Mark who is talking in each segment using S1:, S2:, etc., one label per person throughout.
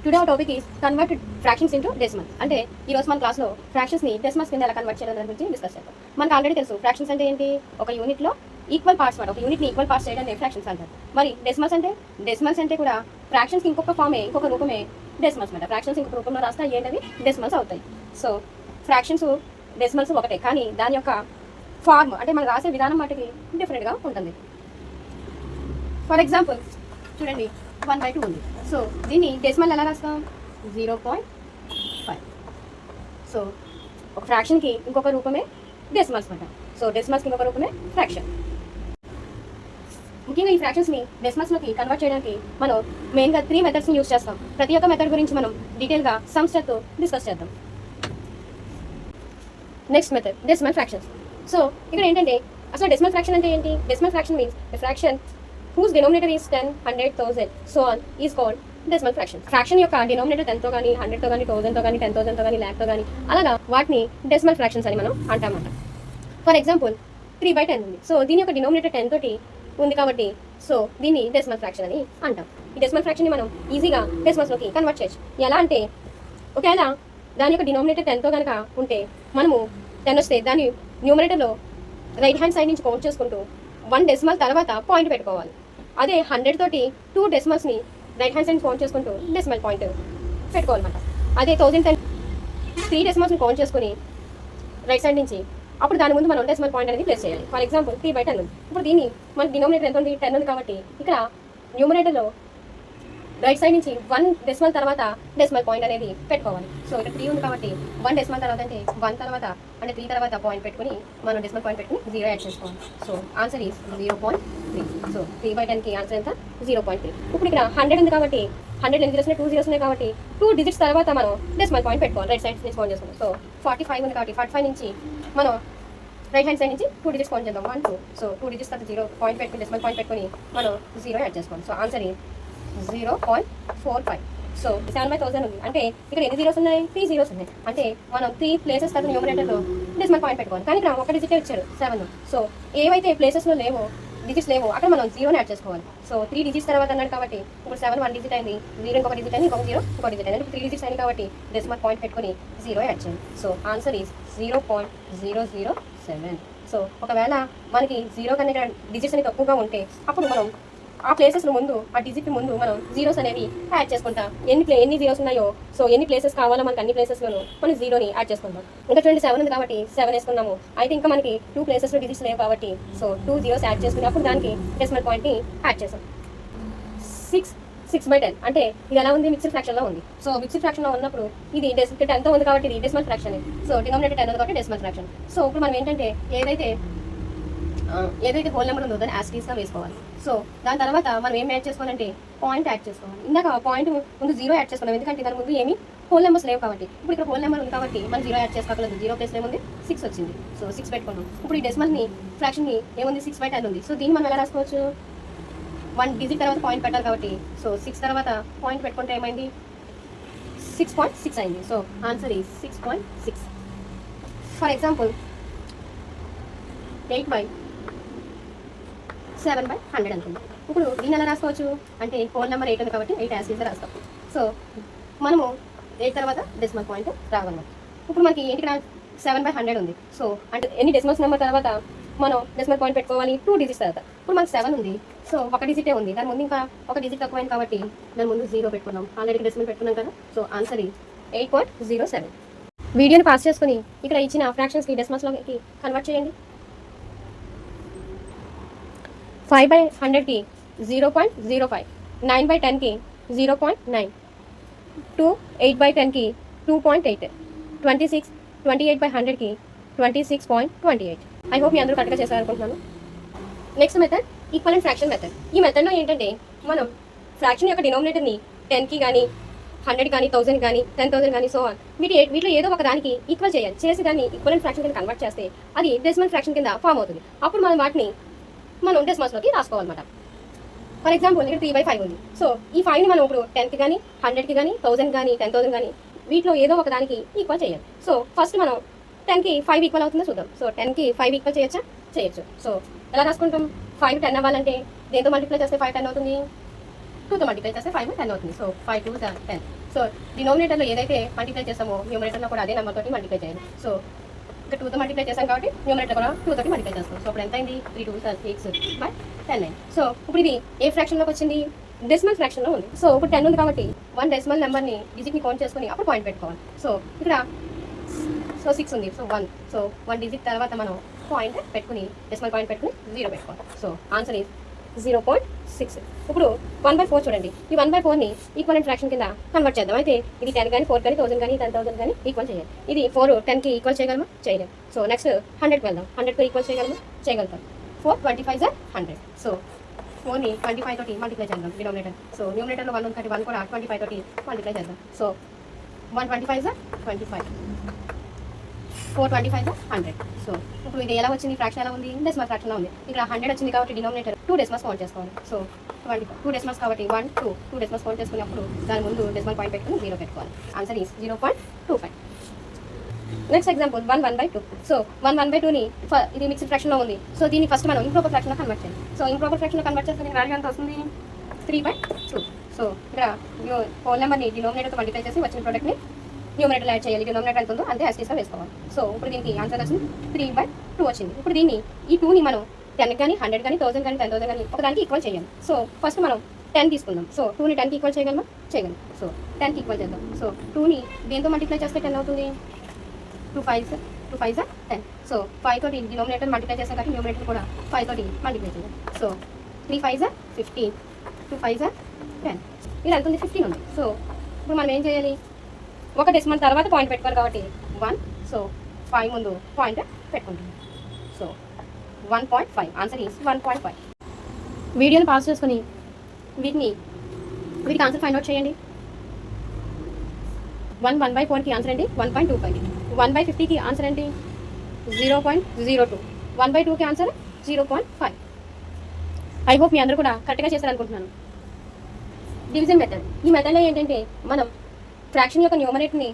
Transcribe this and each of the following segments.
S1: Today our topic is convert fractions into decimal. అంటే ఈ రోజు మన క్లాస్లో ఫ్రాక్షన్స్ని డెసిమల్స్ కింద ఎలా కన్వర్ట్ చేయడం దాని గురించి డిస్కస్ చేద్దాం. మనకు ఆల్రెడీ తెలుసు ఫ్రాక్షన్స్ అంటే ఏంటి, ఒక యూనిట్లో ఈక్వల్ పార్ట్స్ మాట, ఒక యూనిట్ని ఈక్వల్ పార్ట్స్ చేయడం ఫ్రాక్షన్స్ అంటారు. మరి డెసిమల్స్ అంటే కూడా ఫ్రాక్షన్స్ ఇంకొక ఫామే, ఇంకొక రూపమే డెసిమల్స్ మాట. ఫ్రాక్షన్స్ ఇంకొక రూపంలో రాస్తే ఏంటవి డెసిమల్స్ అవుతాయి. సో ఫ్రాక్షన్స్ డెసిమల్స్ ఒకటే, కానీ దాని యొక్క ఫార్మ్ అంటే మనం రాసే విధానం మటుకి డిఫరెంట్గా ఉంటుంది. ఫర్ ఎగ్జాంపుల్ చూడండి, 1/2 ఉంది. సో దీన్ని డెసిమల్ ఎలా రాస్తాం, 0.5. సో ఒక ఫ్రాక్షన్కి ఇంకొక రూపమే డెసిమల్స్ మాట. సో డెసిమల్స్కి ఇంకొక రూపమే ఫ్రాక్షన్. ముఖ్యంగా ఈ ఫ్రాక్షన్స్ని డెసిమల్స్లోకి కన్వర్ట్ చేయడానికి మనం మెయిన్గా 3 మెథడ్స్ని యూస్ చేస్తాం. ప్రతి ఒక్క మెథడ్ గురించి మనం డీటెయిల్గా సమ్ స్టెప్తో డిస్కస్ చేద్దాం. Next method decimal fractions. So ఇక్కడ ఏంటంటే అసలు డెసిమల్ ఫ్రాక్షన్ అంటే ఏంటి? Decimal fraction means a fraction whose denominator is 10, 100, 1000 so on is called decimal fraction. Fraction యొక్క డినోమినేటర్ 10తో కానీ 100తో కానీ 1000తో కానీ 10,000తో కానీ 1,00,000తో కానీ అలాగా వాటిని డెసిమల్ ఫ్రాక్షన్స్ అని మనం అంటామన్నమాట. ఫర్ ఎగ్జాంపుల్ 3/10 ఉంది. సో దీని యొక్క డినోమినేటర్ 10 తోటి ఉంది కాబట్టి సో దీన్ని డెసిమల్ ఫ్రాక్షన్ అని అంటాం. ఈ డెసిమల్ ఫ్రాక్షన్ని మనం ఈజీగా డెసిమల్స్లోకి కన్వర్ట్ చేయొచ్చు. ఎలా అంటే ఒకవేళ దాని యొక్క డినోమినేటర్ 10తో కనుక ఉంటే మనము 10 వస్తే దాని న్యూమరేటర్లో రైట్ హ్యాండ్ సైడ్ నుంచి కౌంట్ చేసుకుంటూ 1 డెసిమల్ తర్వాత పాయింట్ పెట్టుకోవాలి. అదే 100 తోటి 2 డెసిమల్స్ని రైట్ హ్యాండ్ సైడ్ కౌంట్ చేసుకుంటూ డెసిమల్ పాయింట్ పెట్టుకోవాలన్నమాట. అదే 1000 3 డెసిమల్స్ని కౌంట్ చేసుకుని రైట్ సైడ్ నుంచి అప్పుడు దాని ముందు మనం డెసిమల్ పాయింట్ అనేది ప్లేస్ చేయాలి. ఫర్ ఎగ్జాంపుల్ 3/10 ఉంది. ఇప్పుడు దీన్ని మన డినోమినేటర్ ఎంత ఉంది, 10 ఉంది కాబట్టి ఇక్కడ న్యూమరేటర్లో రైట్ సైడ్ నుంచి 1 డెసిమల్ తర్వాత డెసిమల్ పాయింట్ అనేది పెట్టుకోవాలి. సో ఇక్కడ 3 ఉంది కాబట్టి 1 డెసిమల్ తర్వాత అంటే 1 తర్వాత అంటే 3 తర్వాత పాయింట్ పెట్టుకుని మనం డెసిమల్ పాయింట్ పెట్టుకుని 0 యాడ్ చేసుకోవాలి. So answer is 0.3. సో 3/10కి ఆన్సర్ ఎంత, 0.3. ఇప్పుడు ఇక్కడ 100 ఉంది కాబట్టి 100 ఎన్ని జీరోస్ ఉన్నాయి, 2 జీరోస్ ఉన్నాయి కాబట్టి 2 డిజిట్స్ తర్వాత మనం డెసిమల్ పాయింట్ పెట్టుకోవాలి. రైట్ సైడ్ నుంచి కౌంట్ చేసుకుంటాం. సో 45 ఉంది కాబట్టి 45 నుంచి మనం రైట్ హ్యాండ్ సైడ్ నుంచి 2 డిజిట్స్ కౌంట్ చేద్దాం. 1 2. సో 2 డిజిట్స్ తర్వాత 0 పాయింట్ పెట్టుకుని డెసిమల్ పాయింట్ పెట్టుకుని మనం 0 యాడ్ చేసుకోవాలి. So answer is 0.45. సో 7/1000 ఉంది అంటే ఇక్కడ ఎన్ని జీరోస్ ఉన్నాయి, 3 జీరోస్ ఉన్నాయి. అంటే మనం 3 ప్లేసెస్ తర్వాత న్యూమరేటర్లో డెసిమల్ పాయింట్ పెట్టుకోవాలి. కానీ ఇక్కడ ఒక డిజిటే ఇచ్చారు 7. సో ఏవైతే ప్లేసెస్లో లేవో డిజిట్స్ లేవో అక్కడ మనం 0ని యాడ్ చేసుకోవాలి. సో 3 డిజిట్స్ తర్వాత అన్నాడు కాబట్టి ఇప్పుడు 7 1 డిజిట్ అయింది, 0 ఇంకొక డిజిట్ అయింది, ఇంకొక 0 ఇంకొక డిజిట్ అయింది. 3 డిజిట్స్ అయింది కాబట్టి డెసిమల్ పాయింట్ పెట్టుకుని 0 యాడ్ చేయండి. So answer is 0.007. సో ఒకవేళ మనకి 0 కన్నా ఇక్కడ డిజిట్స్ అనేది తక్కువగా ఉంటే అప్పుడు మనం ఆ ప్లేసెస్ ముందు ఆ డిజిట్ ముందు మనం జీరోస్ అనేవి యాడ్ చేసుకుంటాం. ఎన్ని జీరోస్ ఉన్నాయో సో ఎన్ని ప్లేసెస్ కావాలో మనకి అన్ని ప్లేసెస్లోనూ మనం 0ని యాడ్ చేసుకుంటాం. ఇంకా 27 ఉంది కాబట్టి 7 వేసుకున్నాము. అయితే ఇంకా మనకి 2 ప్లేసెస్లో డిజిట్స్ లేవు కాబట్టి సో 2 జీరోస్ యాడ్ చేసుకుని అప్పుడు దానికి డెసిమల్ పాయింట్ని యాడ్ చేసాం. 6/10 అంటే ఇది ఎలా ఉంది, మిక్స్డ్ ఫ్రాక్షన్లో ఉంది. సో మిక్స్డ్ ఫ్రాక్షన్లో ఉన్నప్పుడు ఇది 10తో ఉంది కాబట్టి ఇది డెసిమల్ ఫ్రాక్షన్. సో డినామినేటర్ 10 ఉంది కాబట్టి డెసిమల్ ఫ్రాక్షన్. సో ఇప్పుడు మనం ఏంటంటే ఏదైతే హోల్ నెంబర్ ఉందో దాన్ని యాస్టీస్గా వేసుకోవాలి. సో దాని తర్వాత మనం ఏం యాడ్ చేసుకోవాలంటే పాయింట్ యాడ్ చేసుకోవాలి. ఇందాక పాయింట్ ముందు 0 యాడ్ చేసుకున్నాం ఎందుకంటే దాని ముందు ఏమి హోల్ నెంబర్స్ లేవు కాబట్టి. ఇప్పుడు ఇక్కడ హోల్ నెంబర్ ఉంది కాబట్టి మనం 0 యాడ్ చేసుకోగలదు. 0 ప్లేస్ ఏముంది, 6 వచ్చింది. సో 6 పెట్టుకున్నాం. ఇప్పుడు ఈ డెసిమల్ని ఫ్రాక్షన్ని ఏముంది, 6/10 ఉంది. సో దీన్ని మనం ఎలా రాసుకోవచ్చు, 1 డిజిట్ తర్వాత పాయింట్ పెట్టాలి కాబట్టి సో 6 తర్వాత పాయింట్ పెట్టుకుంటే ఏమైంది, 6.6 అయింది. So answer is 6.6. For example 8/7/100 అనుకుందాం. ఇప్పుడు దీన్ని ఎలా రాసుకోవచ్చు అంటే హోల్ నెంబర్ 8 ఉంది కాబట్టి 8 యాస్టీస్గా రాస్తాం. సో మనము 8 తర్వాత డెసిమల్ పాయింట్ రాగలం. ఇప్పుడు మనకి ఏంటి ఇక్కడ 7/100 ఉంది. సో అంటే ఎన్ని డెసిమల్స్ నెంబర్ తర్వాత మనం డెసిమల్ పాయింట్ పెట్టుకోవాలి, 2 డిజిట్స్ తర్వాత. ఇప్పుడు మనకి 7 ఉంది. సో ఒక డిజిటే ఉంది, దాని ముందు ఇంకా ఒక డిజిట్ తక్కువైంది కాబట్టి దాని ముందు 0 పెట్టుకున్నాం. ఆల్రెడీ డెసిమల్ పెట్టుకున్నాం కదా. So answer is 8.07. వీడియోని పాస్ చేసుకుని ఇక్కడ ఇచ్చిన ఫ్రాక్షన్స్కి డెసిమల్స్లోకి కన్వర్ట్ చేయండి. 5/100కి 0.05, 9/10కి 0.9, 8/10కి 2.8, 28/100కి 26.28. ఐ హోప్ మీ అందరూ కరెక్ట్గా చేశారనుకుంటున్నాను. Next method equivalent fraction method. ఈ మెథడ్లో ఏంటంటే మనం ఫ్రాక్షన్ యొక్క డినోమినేటర్ని 10కి కానీ 100 కానీ 1000 కానీ 10,000 కానీ సో ఆన్ వీటిలో ఏదో ఒక దానికి ఈక్వల్ చేయాలి. చేసి దాన్ని ఈక్వలెంట్ ఫ్రాక్షన్ కింద కన్వర్ట్ చేస్తే అది డెసిమల్ ఫ్రాక్షన్ కింద ఫామ్ అవుతుంది. అప్పుడు మనం వాటిని మనం డెసిమల్స్లోకి రాసుకోవాలన్నమాట. ఫర్ ఎగ్జాంపుల్ ఇక్కడ 3/5 ఉంది. సో ఈ 5ని మనం ఇప్పుడు 10కి కానీ 100కి కానీ 1000 కానీ 10,000 కానీ వీటిలో ఏదో ఒక దానికి ఈక్వల్ చేయాలి. సో ఫస్ట్ మనం 10కి 5 ఈక్వల్ అవుతుందో చూద్దాం. సో 10కి 5 ఈక్వల్ చేయొచ్చు. సో ఎలా రాసుకుంటాం, 5 10 అవ్వాలంటే దేంతో మల్టిప్లై చేస్తే 5 10 అవుతుంది, 2తో మల్టిప్లై చేస్తే 5 10 అవుతుంది. సో 5 2 10. సో డినామినేటర్లో ఏదైతే మల్టిప్లై చేస్తామో న్యూమరేటర్లో కూడా అదే నెంబర్ తోటి మల్టిప్లై చేయాలి. సో ఇక్కడ 2తో మల్టిప్లై చేస్తాం కాబట్టి న్యూమరేటర్ కూడా 2 తోటి మల్టిప్లై చేస్తాం. సో అప్పుడు ఎంత అయింది? 3 2 6 బై 10. సో ఇప్పుడు ఇది ఏ ఫ్రాక్షన్లోకి వచ్చింది? డెసిమల్ ఫ్రాక్షన్లో ఉంది. సో ఇప్పుడు 10 ఉంది కాబట్టి 1 డెసిమల్ నెంబర్ని డిజిట్ని కౌంట్ చేసుకుని అప్పుడు పాయింట్ పెట్టుకోవాలి. సో ఇక్కడ 6 ఉంది. సో 1. సో 1 డిజిట్ తర్వాత మనం పాయింట్ పెట్టుకుని డెసిమల్ పాయింట్ పెట్టుకుని 0 పెట్టుకోవాలి. So answer is 0.6. ఇప్పుడు 1/4 చూడండి. ఈ 1/4ని ఈక్వలెంట్ ఫ్రాక్షన్ కింద కన్వర్ట్ చేద్దాం. అయితే ఇది 10 కానీ 4 కానీ 1000 కానీ 10,000 కానీ ఈక్వల్ చేయాలి. ఇది 4 10కి ఈక్వల్ చేయగలమా? చేయలేము. సో నెక్స్ట్ 100కి వెళ్దాం. 100కి ఈక్వల్ చేయగలమా? చేయగలుగుతాం. 4 25 100. సో 4ని 25 తోటి మల్టిప్లై చేద్దాం డినామినేటర్. సో న్యూమరేటర్లో 1 ఉంది కాబట్టి 1 కూడా 25 తోటి మల్టిప్లై చేద్దాం. సో 125 25. 425 100. సో ఇప్పుడు ఇది ఎలా వచ్చింది? ఫ్రాక్షన్ ఎలా ఉంది? డెసిమల్ ఫ్రాక్షన్లో ఉంది. ఇక్కడ 100 వచ్చింది కాబట్టి డినామినేటర్ 2 డెసిమల్స్ కౌంట్ చేసుకోవాలి. సో 2 డెసిమల్స్ కాబట్టి 1 2 2 డెసిమల్స్ కౌంట్ చేసుకున్నప్పుడు దాని ముందు డెసిమల్ పాయింట్ పెట్టుకుని 0 పెట్టుకోవాలి. Answer is 0.25. Next example 1 1/2. So 1 1/2ని ఇది మిక్స్డ్ ఫ్రాక్షన్లో ఉంది. సో దీన్ని ఫస్ట్ మనం ఇంప్రాపర్ ఫ్రాక్షన్లో కన్వర్ట్ చేయాలి. సో ఇంప్రాపర్ ఫ్రాక్షన్లో కన్వర్ట్ చేస్తే దీని వాల్యూ ఎంత వస్తుంది? 3/2. సో ఇక్కడ హోల్ నెంబర్ని డినామినేటర్తో మల్టిప్లై చేసి వచ్చిన ప్రోడక్ట్ని న్యూమరేటర్ యాడ్ చేయాలి. డినామినేటర్ ఎంత ఉందో అంతే యాస్టీస్గా వేసుకోవాలి. సో ఇప్పుడు దీనికి ఆన్సర్ వచ్చింది 3/2 వచ్చింది. ఇప్పుడు దీన్ని ఈ 2ని మనం 10 కానీ 100 కానీ 1000 కానీ 10,000 కానీ ఒకదానికి ఈక్వల్ చేయాలి. సో ఫస్ట్ మనం 10 తీసుకుందాం. సో 2ని 10కి ఈక్వల్ చేయగలమా? చేయగలం. సో 10కి ఈక్వల్ చేద్దాం. సో 2ని దేంతో మల్టిప్లై చేస్తే 10 అవుతుంది? 2 5 10. సో 5 తోటి డినామినేటర్ మల్టిప్లై చేస్తాం కాబట్టి న్యూమరేటర్ కూడా 5 తోటి మల్టిప్లై చేయాలి. సో 3 5 15. 2 5 10. ఇలా ఎంత ఉంది? 15 ఉంది. సో ఇప్పుడు మనం ఏం చేయాలి? ఒక డెసిమల్ తర్వాత పాయింట్ పెట్టుకోవాలి కాబట్టి 1. సో 5 ముందు పాయింట్ పెట్టుకుంటుంది. సో 1.5. Answer is 1.5. వీడియోని పాస్ చేసుకొని వీటికి ఆన్సర్ ఫైండ్ అవుట్ చేయండి. 1/4కి ఆన్సర్ ఏంటి? 1.25. 1/50కి ఆన్సర్ ఏంటి? 0.02. 1/2కి ఆన్సర్ 0.5. ఐ హోప్ మీ అందరూ కూడా కరెక్ట్గా చేస్తారనుకుంటున్నాను. Division method. ఈ మెథడ్లో ఏంటంటే మనం ఫ్రాక్షన్ యొక్క న్యూమరేటర్ని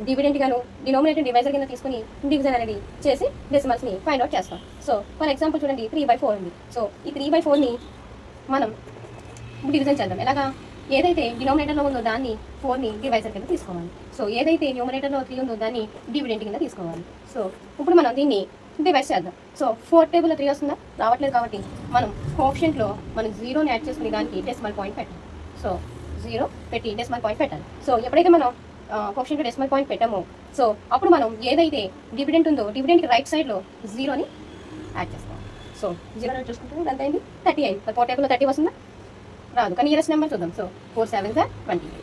S1: డివిడెంట్ గాను డినామినేటర్ డివైజర్ కింద తీసుకుని డివిజన్ అనేది చేసి డెసిమల్స్ని ఫైండ్ అవుట్ చేస్తాం. సో ఫర్ ఎగ్జాంపుల్ చూడండి 3/4 ఉంది. సో ఈ 3/4ని మనం డివిజన్ చేద్దాం. ఎలాగా? ఏదైతే డినామినేటర్లో ఉందో దాన్ని 4ని డివైజర్ కింద తీసుకోవాలి. సో ఏదైతే న్యూమరేటర్లో 3 ఉందో దాన్ని డివిడెంట్ కింద తీసుకోవాలి. సో ఇప్పుడు మనం దీన్ని డివైడ్ చేద్దాం. సో 4 టేబుల్లో 3 వస్తుందా? రావట్లేదు కాబట్టి మనం కోఎఫిషియంట్లో మనం 0ని యాడ్ చేసుకుని దానికి డెసిమల్ పాయింట్ పెట్టాలి. సో 0 పెట్టి డెసిమల్ పాయింట్ పెట్టాలి. సో ఎప్పుడైతే మనం కోఎఫిషియంట్ డెసిమల్ పాయింట్ పెట్టామో సో అప్పుడు మనం ఏదైతే డివిడెంట్ ఉందో డివిడెంట్కి రైట్ సైడ్లో 0ని యాడ్ చేస్తాం. సో 0 చూసుకుంటే ఎంత అయింది? 30 అయింది. 4 టేబుల్లో 30 వస్తుందా? రాదు. కానీ నియరెస్ట్ నెంబర్ చూద్దాం. సో 4 7 28.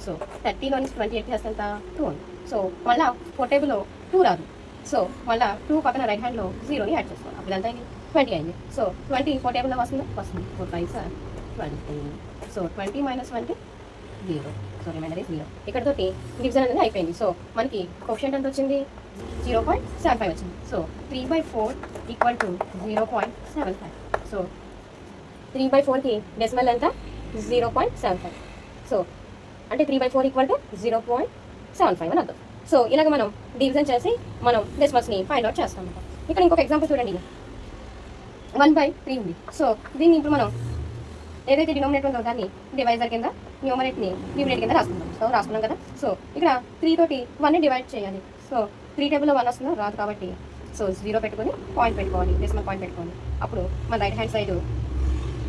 S1: సో 30లో నుంచి 28 చేస్తే ఎంత? 2 ఉంది. సో మళ్ళీ 4 టేబుల్లో 2 రాదు. సో మళ్ళీ 2 పక్కన రైట్ హ్యాండ్లో 0ని యాడ్ చేసుకోవాలి. అప్పుడు ఎంత అయింది? 20 అయింది. సో 20 4 టేబుల్లో వస్తుందా? వస్తుంది. 4 5 20. సో 20 - 20 0. So remainder is 0. ఇక్కడతోటి డివిజన్ అనేది అయిపోయింది. సో మనకి కోఎఫిషియంట్ ఎంత వచ్చింది? 0.75 వచ్చింది. So 3/4 equal to 0.75. సో 3/4కి డెసిమల్ ఎంత? 0.75. సో అంటే 3/4 ఈక్వల్ టు 0.75 అని అర్థం. సో ఇలాగ మనం డివిజన్ చేసి మనం డెసిమల్స్ని ఫైండ్ అవుట్ చేస్తాం. ఇక్కడ ఇంకొక ఎగ్జాంపుల్ చూడండి. 1/3 ఉంది. సో దీన్ని ఇప్పుడు మనం ఏదైతే డినామినేటర్ ఉందో దాన్ని డివైజర్ కింద న్యూమరేటర్ని న్యూమరేటర్ కింద రాసుకుంటాం. సో రాసుకున్నాం కదా. సో ఇక్కడ 3 తోటి 1ని డివైడ్ చేయాలి. సో 3 టేబుల్లో 1 వస్తుందో రాదు కాబట్టి సో 0 పెట్టుకొని పాయింట్ పెట్టుకోవాలి. డెసిమల్ పాయింట్ పెట్టుకోవాలి. అప్పుడు మన రైట్ హ్యాండ్ సైడ్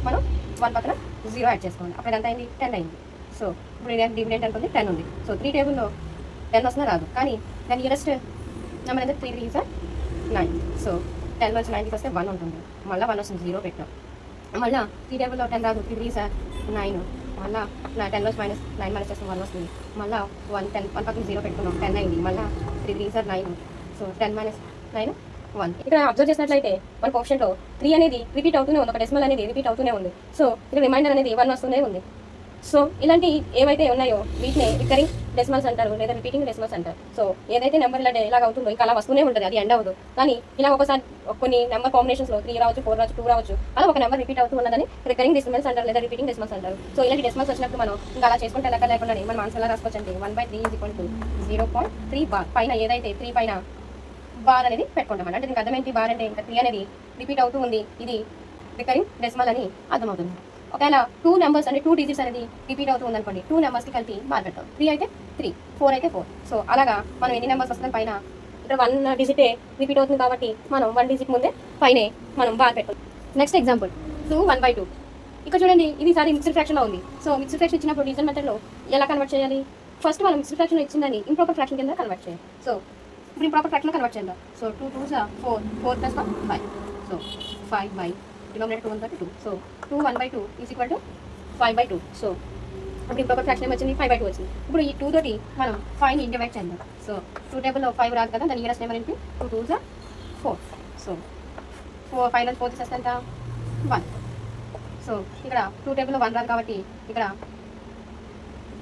S1: మనం 1 పక్కన 0 యాడ్ చేసుకోవాలి. అప్పుడు ఎంత అయింది? 10 అయింది. సో ఇప్పుడు డివిడెంట్ అనుకుంది 10 ఉంది. సో 3 టేబుల్లో 10 వస్తుందో రాదు. కానీ దాని నియరెస్ట్ నెంబర్ ఎంత? 3 3 9. సో 10 నుంచి 9 వస్తే 1 ఉంటుంది. మళ్ళీ 1 వస్తుంది. 0 పెట్టాం. మళ్ళీ 3 టేబుల్లో 10 రాదు. 3 3 9. మళ్ళీ 10 నుంచి -9 మైనస్ చేస్తే 1 వస్తుంది. మళ్ళీ 1 పక్కన 0 పెట్టుకున్నాం. 10 అయింది. మళ్ళీ 3 3 9. సో 10 - 9 1. ఇక్కడ అబ్జర్వ్ చేసినట్లయితే మన కోఎఫిషియంట్లో 3 అనేది రిపీట్ అవుతూనే ఉంది. ఒక డెసిమల్ అనేది రిపీట్ అవుతూనే ఉంది. సో ఇక్కడ రిమైండర్ అనేది 1 వస్తూనే ఉంది. సో ఇలాంటి ఏవైతే ఉన్నాయో వీటిని రికరింగ్ డెసిమల్స్ అంటారు లేదా రిపీటింగ్ డెసిమల్స్ అంటారు. సో ఏదైతే నెంబర్ ఇలా ఇలాగ అవుతుందో ఇంకా అలా వస్తూనే ఉంటుంది. అది ఎండ్ అవ్వదు. కానీ ఇలా ఒకసారి కొన్ని నెంబర్ కాంబినేషన్స్లో 3 రావచ్చు, 4 రావచ్చు, 2 రావచ్చు, అలా ఒక నెంబర్ రిపీట్ అవుతూ ఉన్నదని రికరింగ్ డెసిమల్స్ అంటారు లేదా రిపీటింగ్ డెసిమల్స్ అంటారు. సో ఇలాంటి డెసిమల్స్ వచ్చినప్పుడు మనం ఇంకా అలా చేసుకుంటే లెక్క లేకుండా మనం ఆన్సర్ ఎలా రాసుకోవచ్చండి? 1/3 = 0.3 బార్. పైన ఏదైతే 3 పైన బార్ అనేది పెట్టుకుంటాం. అంటే దీనికి అర్థం ఏంటి? బార్ అంటే ఇంకా 3 అనేది రిపీట్ అవుతూ ఉంది. ఇది రికరింగ్ డెసిమల్ అని అర్థమవుతుంది. ఒకవేళ 2 నెంబర్స్ అంటే 2 డిజిట్స్ అనేది రిపీట్ అవుతూ ఉందనుకోండి, 2 నెంబర్స్కి కలిపి బార్ పెడతాం. 3 అయితే 3, 4 అయితే 4. సో అలాగా మనం ఎన్ని నెంబర్స్ వస్తుంది పైన ఇక్కడ 1 డిజిటే రిపీట్ అవుతుంది కాబట్టి మనం 1 డిజిట్ ముందే పైనే మనం బార్ పెట్టాం. Next example 2 1/2. ఇక్కడ చూడండి, ఇది ఈసారి మిక్స్డ్ ఫ్రాక్షన్లో ఉంది. సో మిక్స్డ్ ఫ్రాక్షన్ ఇచ్చినప్పుడు డివిజన్ మెథడ్లో ఎలా కన్వర్ట్ చేయాలి? ఫస్ట్ మనం మిక్స్డ్ ఫ్రాక్షన్ ఇచ్చిందని ఇంప్రాపర్ ఫ్రాక్షన్ కింద కన్వర్ట్ చేయాలి. సో ఇప్పుడు ఇంప్రాపర్ ఫ్రాక్షన్లో కన్వర్ట్ చేద్దాం. So 2 2s 4, 4 + 1 5. So 5 denominator 2 1 2. So 2 1/2 is equal to 5/2. So అప్పుడు ఇంప్రాపర్ ఫ్రాక్షన్ వచ్చింది 5/2 వచ్చింది. ఇప్పుడు ఈ 2 తోటి మనం 5ని డివైడ్ చేద్దాం. సో 2 టేబుల్లో 5 రాదు కదా, దాని నియరెస్ట్ నెంబర్ ఏంటి? 2 2s 4. సో 5 4 తీసేస్తే ఎంత? 1. సో ఇక్కడ 2 టేబుల్లో 1 రాదు కాబట్టి ఇక్కడ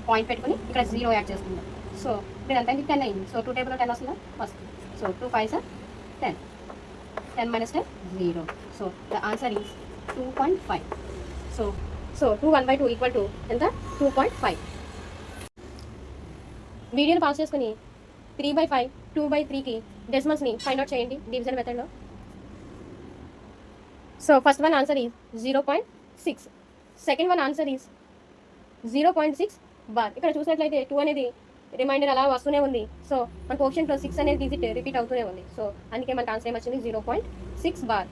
S1: పాయింట్ పెట్టుకుని ఇక్కడ 0 యాడ్ చేసుకుందాం. సో ఇప్పుడు ఎంత అయింది? 10 అయింది. సో 2 టేబుల్లో 10 వస్తుందా? వస్తుంది. So 2 5s 10. 10 - 10 0. So the answer is 2.5. So 2 1/2 equal to ఎంత? 2.5. వీడియోని పాస్ చేసుకుని 3/5 2/3కి డెసిమల్స్ని ఫైండ్ అవుట్ చేయండి డివిజన్ మెథడ్లో. So first one answer is 0.6. Second one answer is 0.6 bar. ఇక్కడ చూసినట్లయితే 2 అనేది రిమైండర్ అలా వస్తూనే ఉంది. సో మన కోషెంట్లో 6 అనేది డిజిట్ రిపీట్ అవుతూనే ఉంది. సో అందుకే మనకు ఆన్సర్ ఏమొచ్చింది? 0.6 బార్.